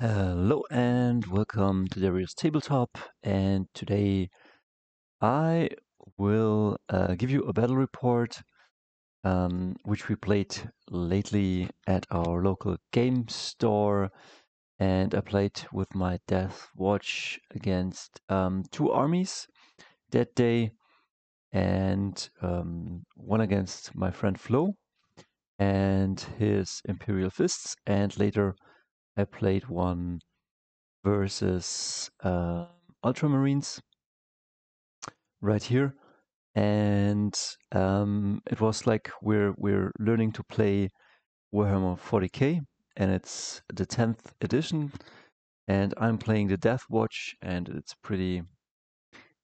Hello and welcome to Dario's Tabletop. And today I will give you a battle report, which we played lately at our local game store. And I played with my Deathwatch against two armies that day, and one against my friend Flo and his Imperial Fists. And later I played one versus Ultramarines right here, and it was like we're learning to play Warhammer 40K, and it's the 10th edition, and I'm playing the Deathwatch, and it's pretty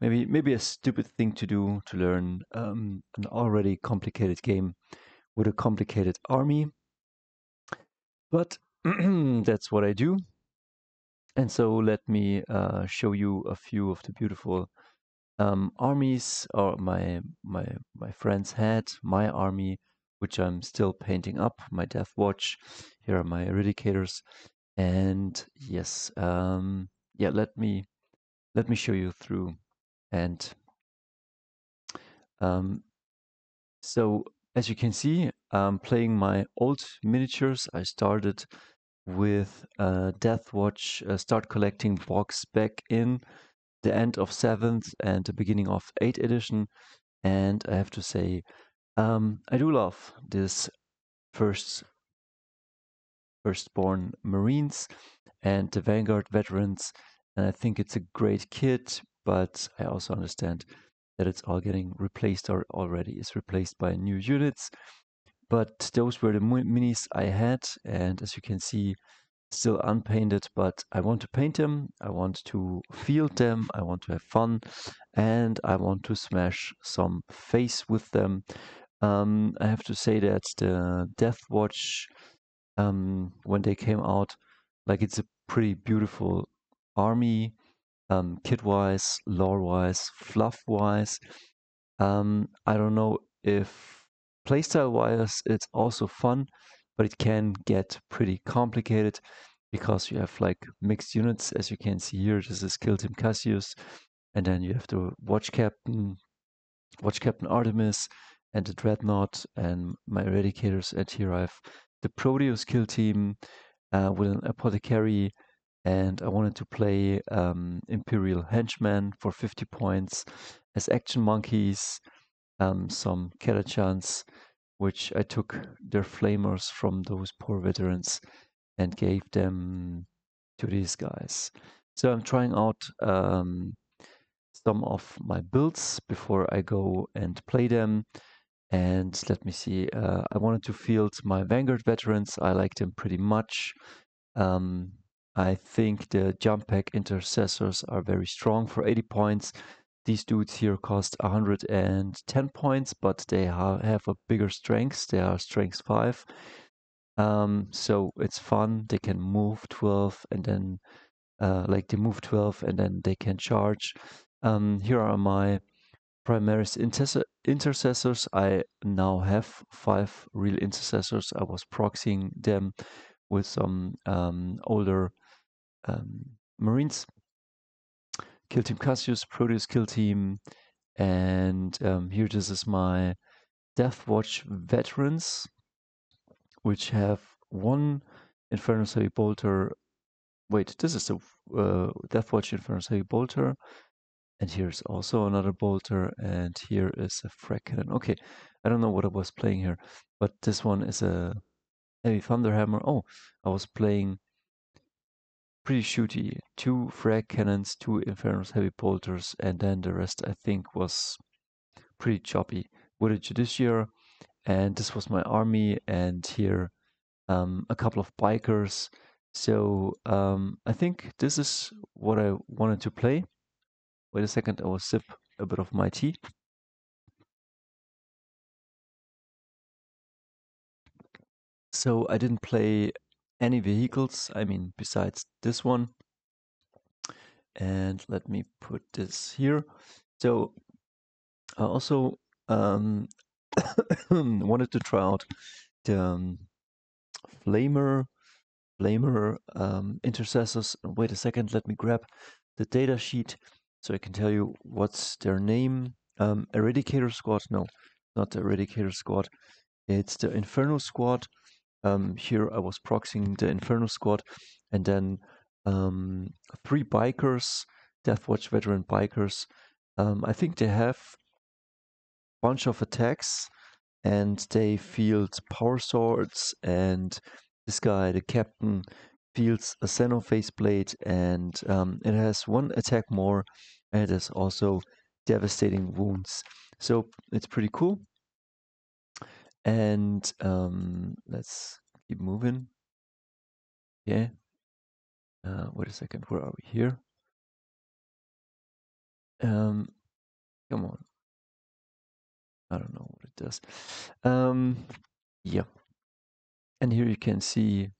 maybe a stupid thing to do to learn an already complicated game with a complicated army, but that's what I do. And so let me show you a few of the beautiful armies, or my friends had my army, which I'm still painting up, my Deathwatch. Here are my eradicators, and yes, yeah, let me show you through. And um, so as you can see, I'm playing my old miniatures. I started with Deathwatch, start collecting box back in the end of 7th and the beginning of 8th edition. And I have to say, I do love this firstborn Marines and the Vanguard veterans, and I think it's a great kit. But I also understand that it's all getting replaced or already is replaced by new units. But those were the minis I had, and as you can see, still unpainted. But I want to paint them. I want to field them. I want to have fun, and I want to smash some face with them. I have to say that the Deathwatch, when they came out, like it's a pretty beautiful army, kit-wise, lore-wise, fluff-wise. I don't know if playstyle-wise it's also fun, but it can get pretty complicated because you have like mixed units, as you can see here. This is Kill Team Cassius, and then you have the Watch Captain Artemis, and the Dreadnought, and my Eradicators. And here I have the Proteus kill team with an Apothecary, and I wanted to play Imperial Henchmen for 50 points as action monkeys, some Catachans, which I took their flamers from those poor veterans and gave them to these guys. So I'm trying out some of my builds before I go and play them. And let me see, I wanted to field my Vanguard veterans. I like them pretty much. I think the jump pack intercessors are very strong for 80 points. These dudes here cost 110 points, but they have a bigger strength. They are strength 5. So it's fun. They can move 12 and then like they move 12 and then they can charge. Here are my Primaris intercessors. I now have 5 real intercessors. I was proxying them with some older Marines. Kill Team Cassius, Proteus Kill Team, and here this is my Deathwatch veterans, which have 1 Infernus Heavy Bolter. Wait, this is the Deathwatch Infernus Heavy Bolter. And here's also another bolter, and here is a frag cannon. Okay, I don't know what I was playing here, but this one is a heavy thunderhammer. Oh, I was playing pretty shooty. 2 frag cannons, 2 Infernus heavy bolters, and then the rest I think was pretty choppy with a Judiciar. And this was my army, and here a couple of bikers. So I think this is what I wanted to play. Wait a second, I will sip a bit of my tea. So I didn't play any vehicles, I mean, besides this one. And let me put this here. So I also wanted to try out the Flamer flamer intercessors. Wait a second, let me grab the data sheet so I can tell you what's their name. Eradicator Squad? No, not the Eradicator Squad. It's the Inferno Squad. Here I was proxying the Inferno Squad, and then 3 bikers, Deathwatch veteran bikers. I think they have a bunch of attacks, and they field power swords, and this guy, the captain, fields a Xenophase blade, and it has 1 attack more, and it has also devastating wounds. So it's pretty cool. And let's keep moving. Yeah. Wait a second, where are we here? Come on. I don't know what it does. Yeah. And here you can see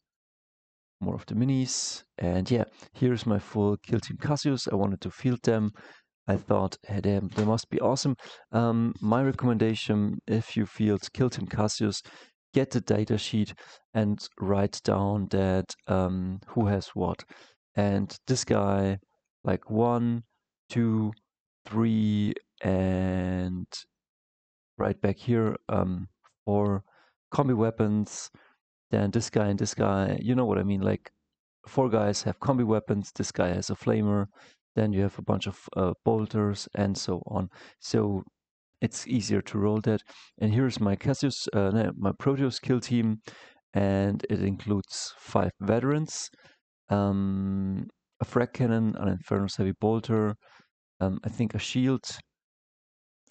more of the minis. And yeah, here's my full kill team Cassius. I wanted to field them. I thought, hey, they must be awesome. My recommendation, if you field kill team Cassius, get the data sheet and write down that who has what. And this guy, like 1, 2, 3, and right back here, 4 combi weapons. Then this guy and this guy, you know what I mean? Like 4 guys have combi weapons. This guy has a flamer. Then you have a bunch of bolters and so on. So it's easier to roll that. And here's my Cassius, my Proteus kill team, and it includes 5 veterans, a frag cannon, an Inferno's heavy bolter, I think a shield.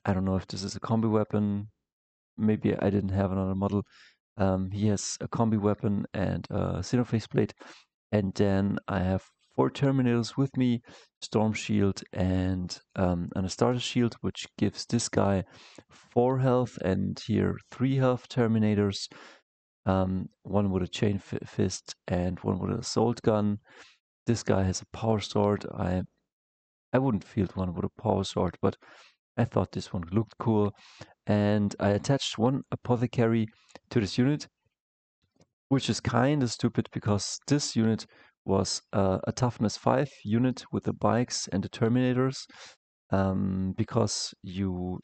I don't know if this is a combi weapon. Maybe I didn't have another model. He has a combi weapon and a Xenophase blade. And then I have 4 Terminators with me, Storm Shield and an Astartes Shield, which gives this guy 4 health, and here 3 health Terminators. 1 with a Chain Fist and 1 with an Assault Gun. This guy has a Power Sword. I wouldn't field 1 with a Power Sword, but I thought this one looked cool. And I attached 1 Apothecary to this unit, which is kind of stupid because this unit was a toughness 5 unit with the bikes and the Terminators, because you,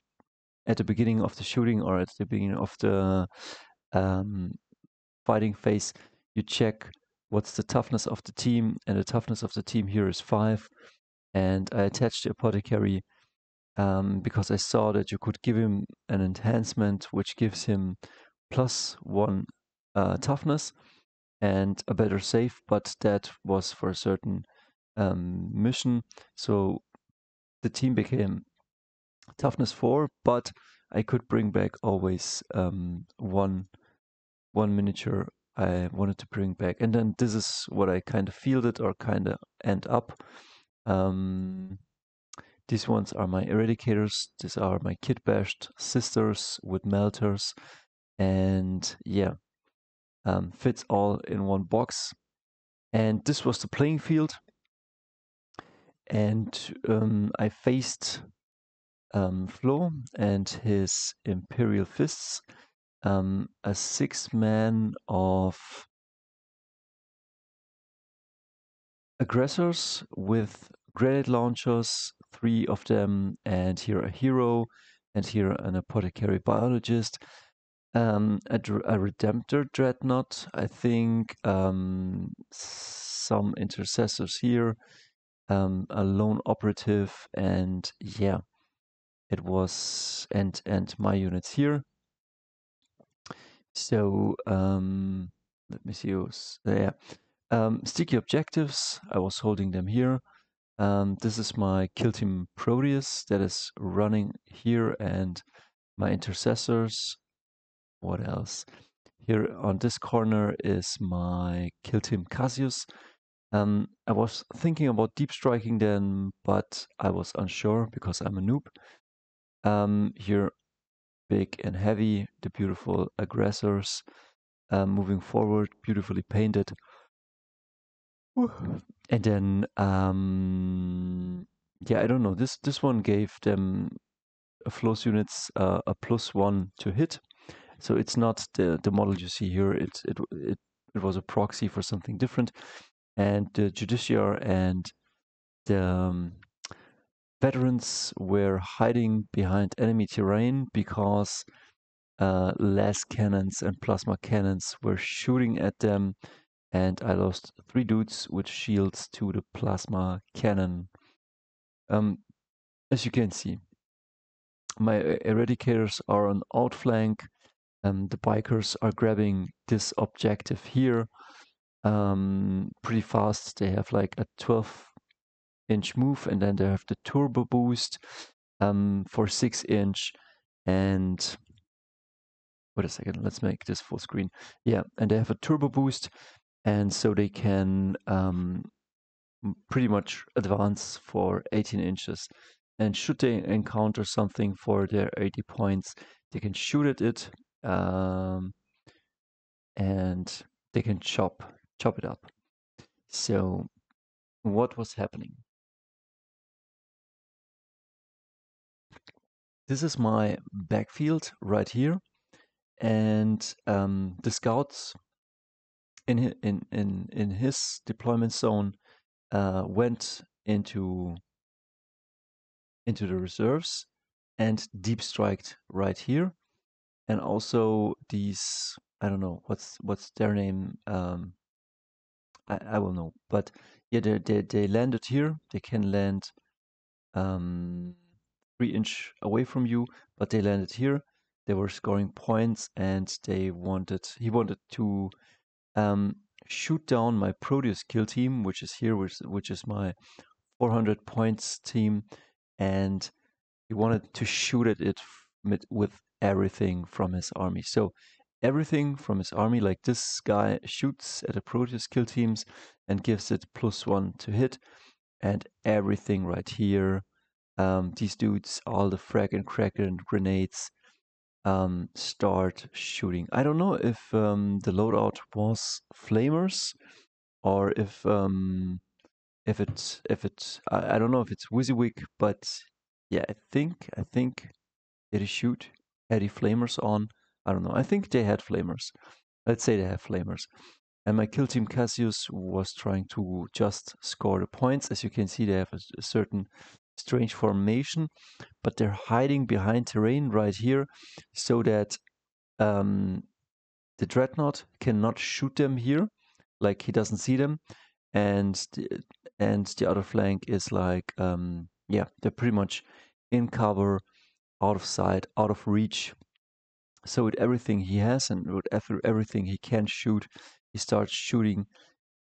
at the beginning of the shooting or at the beginning of the fighting phase, you check what's the toughness of the team, and the toughness of the team here is 5. And I attached the Apothecary because I saw that you could give him an enhancement which gives him +1 toughness and a better save, but that was for a certain mission. So the team became toughness 4, but I could bring back always one miniature I wanted to bring back. And then this is what I kind of fielded or kind of end up. These ones are my Eradicators. These are my Kit Bashed sisters with Melters. And yeah, fits all in one box. And this was the playing field. And I faced Flo and his Imperial Fists, a 6-man of aggressors with grenade launchers, 3 of them, and here a hero, and here an apothecary biologist, a Redemptor dreadnought, I think, some intercessors here, a lone operative, and yeah, it was, and my units here. So let me see, yeah, sticky objectives, I was holding them here. This is my kill team Proteus that is running here, and my intercessors. What else? Here on this corner is my kill team Cassius. I was thinking about deep striking them, but I was unsure because I'm a noob. Here, big and heavy, the beautiful aggressors, moving forward, beautifully painted. And then, yeah, I don't know. This one gave them Flo's units a +1 to hit. So it's not the model you see here. It it was a proxy for something different. And the Judiciar and the veterans were hiding behind enemy terrain because less cannons and plasma cannons were shooting at them, and I lost 3 dudes with shields to the plasma cannon. As you can see, my eradicators are on outflank. The bikers are grabbing this objective here pretty fast. They have like a 12-inch move, and then they have the turbo boost for 6-inch. And wait a second, let's make this full screen. Yeah, and they have a turbo boost, and so they can pretty much advance for 18 inches. And should they encounter something for their 80 points, they can shoot at it, and they can chop it up. So what was happening? This is my backfield right here, and the scouts in his deployment zone went into the reserves and deep striked right here, and also these, I don't know what's their name. I will know, but yeah, they landed here. They can land 3-inch away from you, but they landed here. They were scoring points, and he wanted to shoot down my Proteus kill team, which is here, which is my 400 points team, and he wanted to shoot at it with everything from his army. So everything from his army, like this guy shoots at the Proteus kill teams and gives it +1 to hit, and everything right here, these dudes, all the frag and kraken grenades, start shooting. I don't know if the loadout was flamers or if I don't know if it's WYSIWYG, but yeah, I think did he shoot? Had he flamers on? I don't know. I think they had flamers. Let's say they have flamers. And my kill team Cassius was trying to just score the points. As you can see, they have a certain strange formation, but they're hiding behind terrain right here so that the Dreadnought cannot shoot them here, like he doesn't see them, and the other flank is like yeah, they're pretty much in cover, out of sight, out of reach. So with everything he has and with everything he can shoot, he starts shooting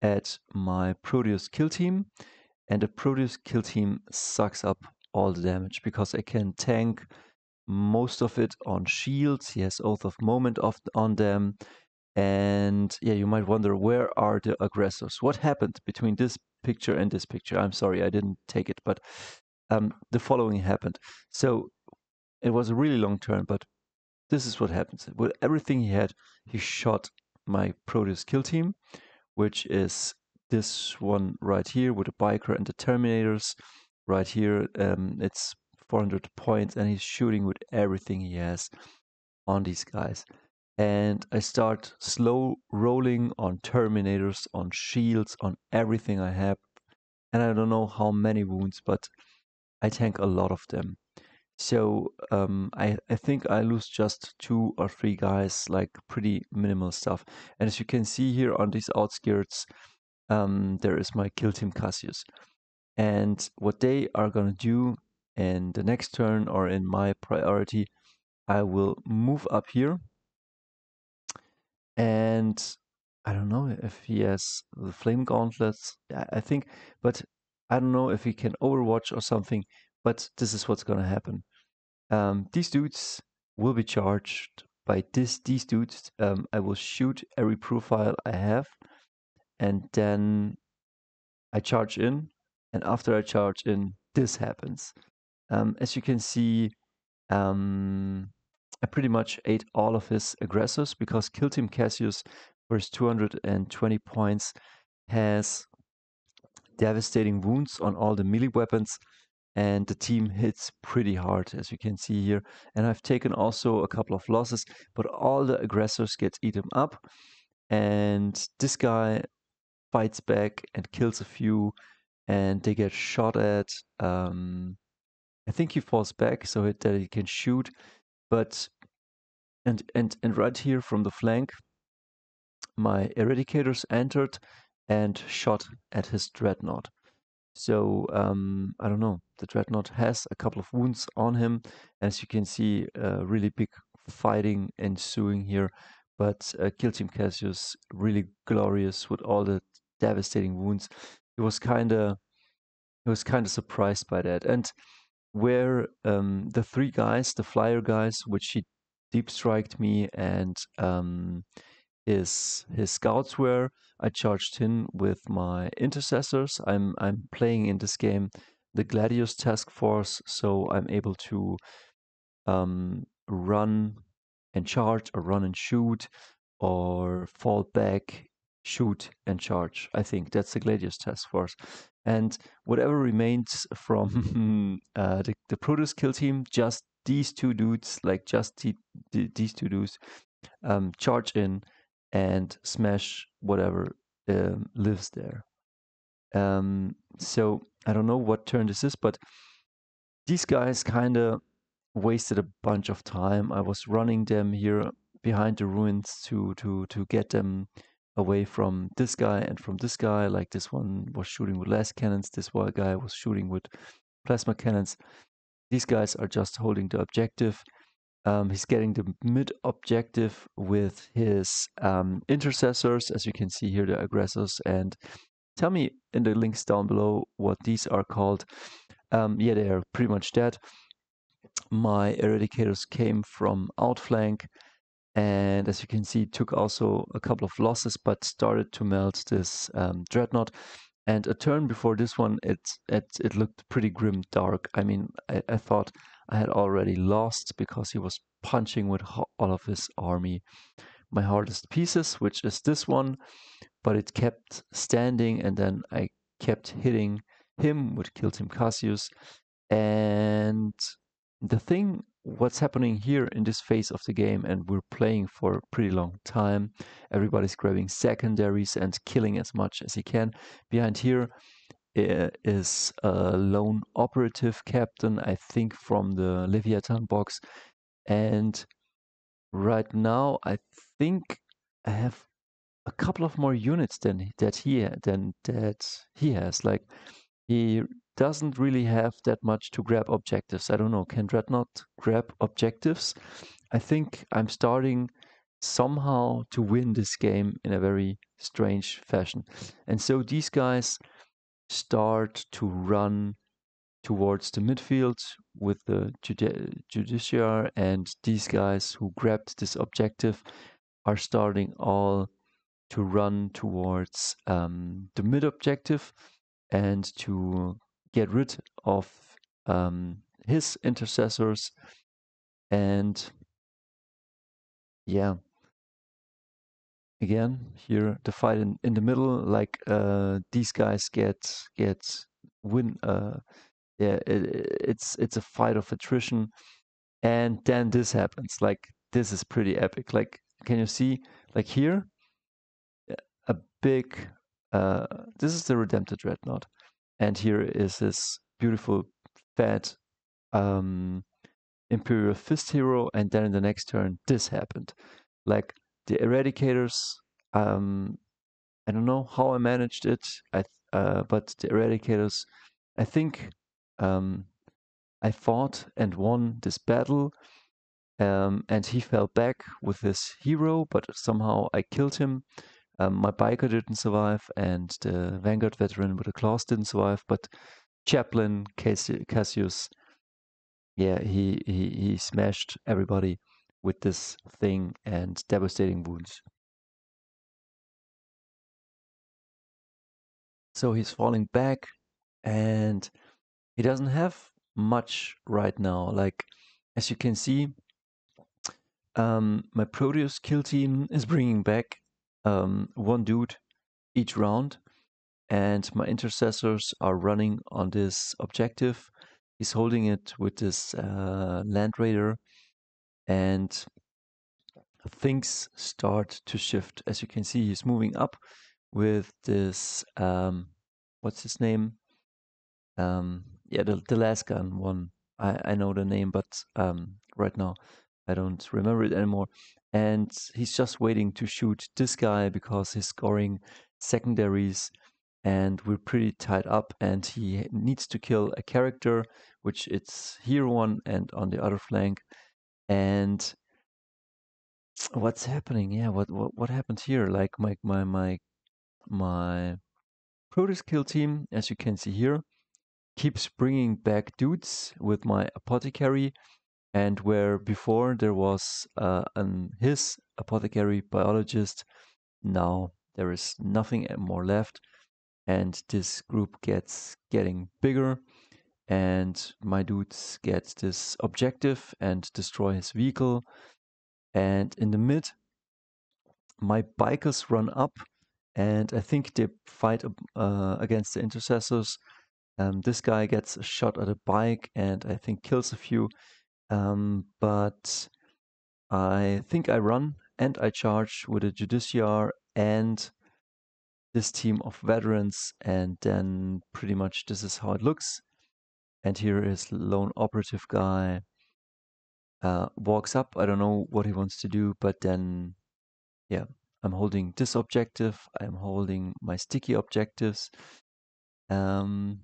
at my Proteus kill team, and the Proteus kill team sucks up all the damage because I can tank most of it on shields. He has Oath of Moment on them. And yeah, you might wonder, where are the aggressors? What happened between this picture and this picture? I'm sorry, I didn't take it, but the following happened. So it was a really long turn, but this is what happens. With everything he had, he shot my Proteus kill team, which is this one right here with the biker and the Terminators. Right here, it's 400 points, and he's shooting with everything he has on these guys. And I start slow rolling on Terminators, on shields, on everything I have. And I don't know how many wounds, but I tank a lot of them. So I think I lose just 2 or 3 guys, like pretty minimal stuff. And as you can see here on these outskirts, there is my kill team Cassius. And what they are going to do in the next turn, or in my priority, I will move up here. And I don't know if he has the flame gauntlets, I think, but I don't know if he can overwatch or something, but this is what's going to happen. These dudes will be charged by these dudes. I will shoot every profile I have, and then I charge in, and after I charge in, this happens. As you can see, I pretty much ate all of his aggressors because Kill Team Cassius for his 220 points has devastating wounds on all the melee weapons, and the team hits pretty hard, as you can see here. And I've taken also a couple of losses, but all the aggressors get eaten up. and this guy fights back and kills a few, and they get shot at. I think he falls back so that he can shoot, but and right here from the flank, my eradicators entered and shot at his dreadnought. So I don't know. The dreadnought has a couple of wounds on him. As you can see, really big fighting ensuing here. But Kill Team Cassius really glorious with all the devastating wounds. He was kind of surprised by that. And where the three guys, the flyer guys, which he deep striked me and his scouts were, I charged in with my intercessors. I'm playing in this game the Gladius task force, so I'm able to run and charge, or run and shoot, or fall back, shoot and charge. I think that's the Gladius task force. And whatever remains from the Protoss kill team, just these two dudes, like just these two dudes, charge in and smash whatever lives there. So I don't know what turn this is, but these guys kind of wasted a bunch of time. I was running them here behind the ruins to get them away from this guy and from this guy. Like this one was shooting with las cannons, this one guy was shooting with plasma cannons. These guys are just holding the objective. He's getting the mid objective with his intercessors, as you can see here, the aggressors. And tell me in the links down below what these are called. Yeah, they are pretty much dead. My eradicators came from outflank, and as you can see, took also a couple of losses, but started to melt this dreadnought. And a turn before this one, it looked pretty grim dark. I mean, I thought I had already lost because he was punching with all of his army. My hardest pieces, which is this one, but it kept standing, and then I kept hitting him with Kill Team Cassius. And the thing, what's happening here in this phase of the game, and we're playing for a pretty long time, everybody's grabbing secondaries and killing as much as he can. Behind here is a lone operative captain, I think from the Leviathan box. And right now, I think I have a couple of more units than that he has. Like, he doesn't really have that much to grab objectives. I don't know. Can Dreadnought grab objectives? I think I'm starting somehow to win this game in a very strange fashion. And so these guys start to run towards the midfield with the Judiciar, and these guys who grabbed this objective are starting all to run towards the mid objective and to get rid of his intercessors. And yeah, again here the fight in the middle, like these guys get win. Yeah, it's a fight of attrition, and then this happens. Like, this is pretty epic. Like, can you see? Like here, a big. This is the Redempted Dreadnought, and here is this beautiful fat Imperial Fist hero, and then in the next turn this happened. Like, the Eradicators, I don't know how I managed it, but the Eradicators, I think I fought and won this battle, and he fell back with his hero, but somehow I killed him. My biker didn't survive, and the Vanguard veteran with the claws didn't survive, but Chaplain Cassius, yeah, he smashed everybody with this thing and devastating wounds. So he's falling back, and he doesn't have much right now. Like, as you can see, my Proteus kill team is bringing back one dude each round, and my intercessors are running on this objective. He's holding it with this Land Raider, and things start to shift. As you can see, he's moving up with this, what's his name? Yeah, the last gun one. I know the name, but right now I don't remember it anymore. And he's just waiting to shoot this guy because he's scoring secondaries and we're pretty tied up, and he needs to kill a character, which it's here one and on the other flank. And what's happening? Yeah, what happened here? Like my Protoss kill team, as you can see here, keeps bringing back dudes with my apothecary, and where before there was his apothecary biologist, now there is nothing more left, and this group getting bigger, and my dudes get this objective and destroy his vehicle. And in the mid, my bikers run up, and I think they fight against the intercessors. This guy gets a shot at a bike and I think kills a few, but I think I run and I charge with a Judiciar and this team of veterans, and then pretty much this is how it looks. And here is lone operative guy, walks up. I don't know what he wants to do, but then, yeah, I'm holding this objective. I'm holding my sticky objectives. And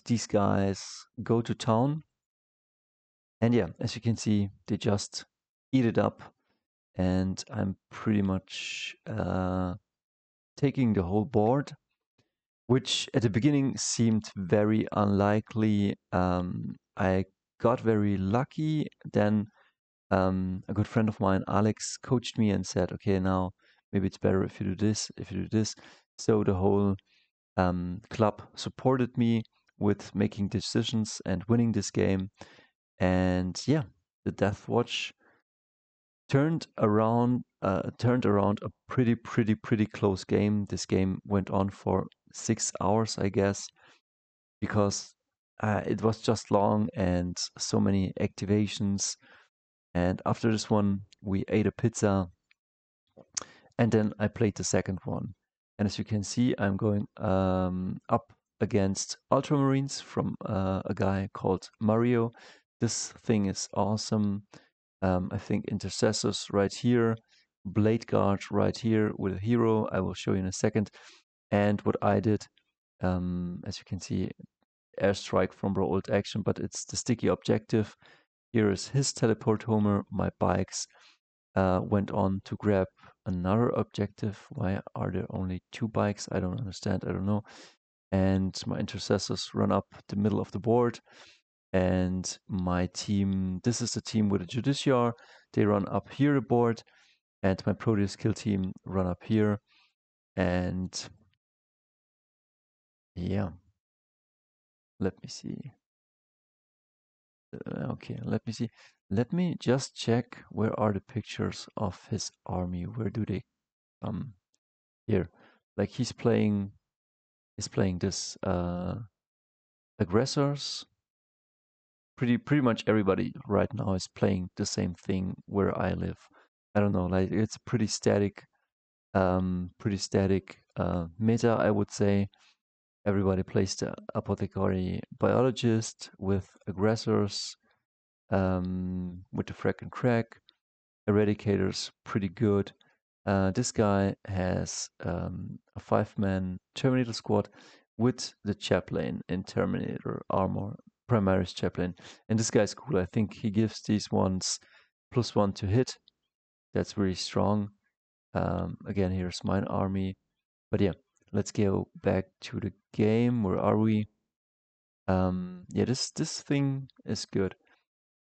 these guys go to town. And yeah, as you can see, they just eat it up. And I'm pretty much taking the whole board, which at the beginning seemed very unlikely. I got very lucky. Then a good friend of mine, Alex, coached me and said, okay, now maybe it's better if you do this, if you do this. So the whole club supported me with making decisions and winning this game. And yeah, the Deathwatch turned around a pretty close game. This game went on for 6 hours, I guess, because it was just long and so many activations. And after this one, we ate a pizza, and then I played the second one. And as you can see, I'm going up against Ultramarines from a guy called Mario. This thing is awesome. I think intercessors right here, blade guard right here with a hero. I will show you in a second. And what I did, as you can see, airstrike from raw old action, but it's the sticky objective. Here is his teleport homer. My bikes went on to grab another objective. Why are there only 2 bikes? I don't understand. I don't know. And my intercessors run up the middle of the board. And my team, this is the team with a Judiciar. They run up here the board. And my Proteus kill team run up here. And yeah, let me see. Okay, let me see. Let me just check where are the pictures of his army. Where do they come? Here. Like he's playing this aggressors. Pretty much everybody right now is playing the same thing where I live. I don't know, like it's pretty static meta, I would say. Everybody plays the apothecary biologist with aggressors, with the frack and crack. Eradicators pretty good. This guy has a 5-man Terminator squad with the Chaplain in Terminator armor, Primaris Chaplain. And this guy's cool. I think he gives these ones +1 to hit. That's very strong. Again, here's mine army. But yeah, let's go back to the game. Where are we? Yeah, this thing is good.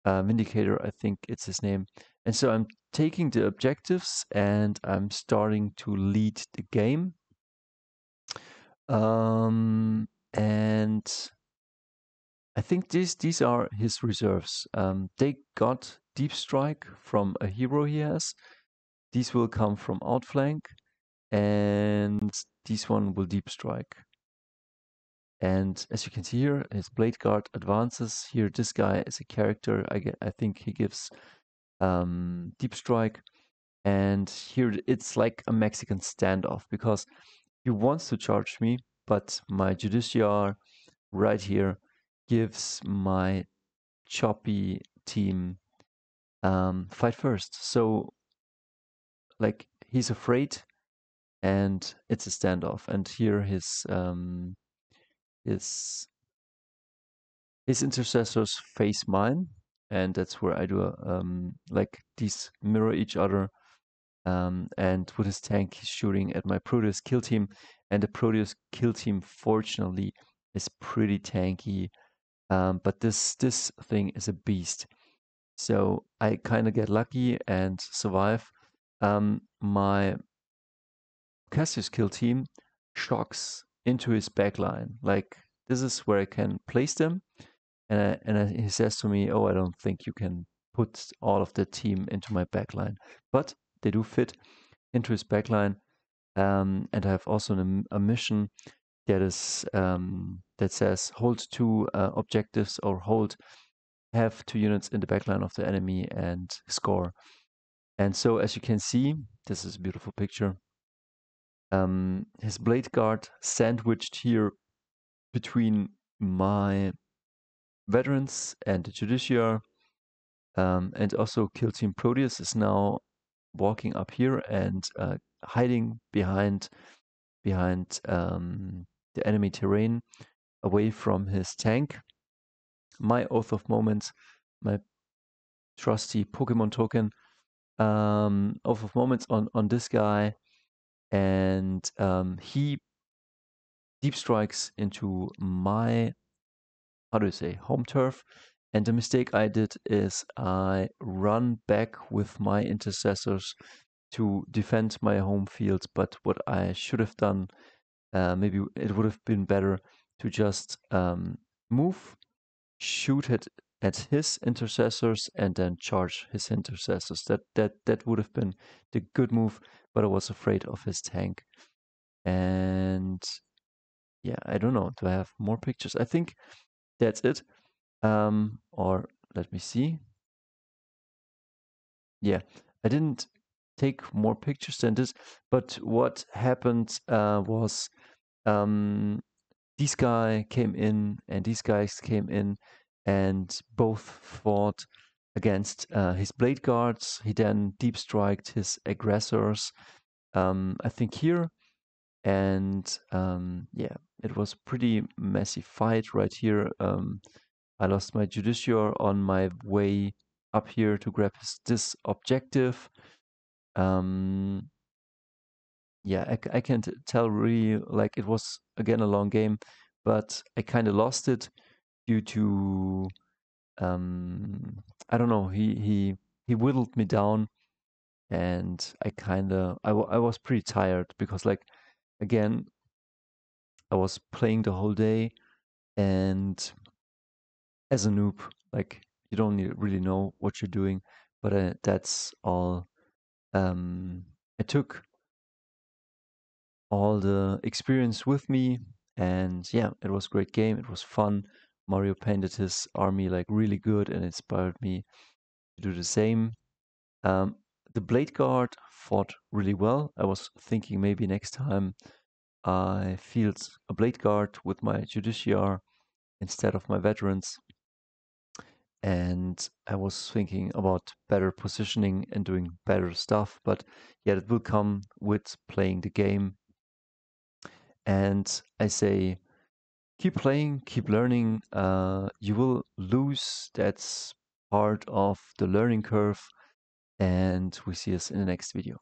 Vindicator, I think it's his name. And so I'm taking the objectives and I'm starting to lead the game. And I think these are his reserves. They got deep strike from a hero he has. These will come from outflank, and this one will deep strike. And as you can see here, his blade guard advances. Here, this guy is a character. I think he gives deep strike. And here it's like a Mexican standoff because he wants to charge me, but my JUDICIAR right here gives my choppy team fight first. So like he's afraid and it's a standoff. And here his intercessors face mine, and that's where I do like these mirror each other. And with his tank, he's shooting at my Proteus kill team, and the Proteus kill team, fortunately, is pretty tanky. But this thing is a beast, so I kind of get lucky and survive. My Cassius kill team shocks into his backline. Like this is where I can place them, and he says to me, "Oh, I don't think you can put all of the team into my backline," but they do fit into his backline. And I have also a mission that is that says hold 2 objectives or have 2 units in the backline of the enemy and score. And so, as you can see, this is a beautiful picture. His blade guard sandwiched here between my veterans and the JUDICIAR, and also Kill Team Proteus is now walking up here and hiding behind the enemy terrain, away from his tank. My Oath of Moments, my trusty Pokemon token, Oath of Moments on this guy, and he deep strikes into my, how do you say, home turf. And the mistake I did is I run back with my intercessors to defend my home field. But what I should have done, maybe it would have been better to just move, shoot at his intercessors, and then charge his intercessors. That would have been the good move, but I was afraid of his tank. And yeah, I don't know. Do I have more pictures? I think that's it. Or let me see. Yeah, I didn't take more pictures than this, but what happened was this guy came in and these guys came in and both fought against his blade guards. He then deep striked his aggressors, I think here. And yeah, it was pretty messy fight right here. I lost my JUDICIAR on my way up here to grab this objective. Yeah, I can't tell really, like it was again a long game, but I kind of lost it due to I don't know, he whittled me down, and I was pretty tired because, like, again, I was playing the whole day, and as a noob, like you don't really know what you're doing, but that's all. I took all the experience with me, and yeah, it was a great game. It was fun. Mario painted his army like really good and inspired me to do the same. Um, the Blade Guard fought really well. I was thinking maybe next time I field a Blade Guard with my JUDICIAR instead of my veterans. And I was thinking about better positioning and doing better stuff, but yeah, it will come with playing the game. And I say, keep playing, keep learning. You will lose. That's part of the learning curve. And we see us in the next video.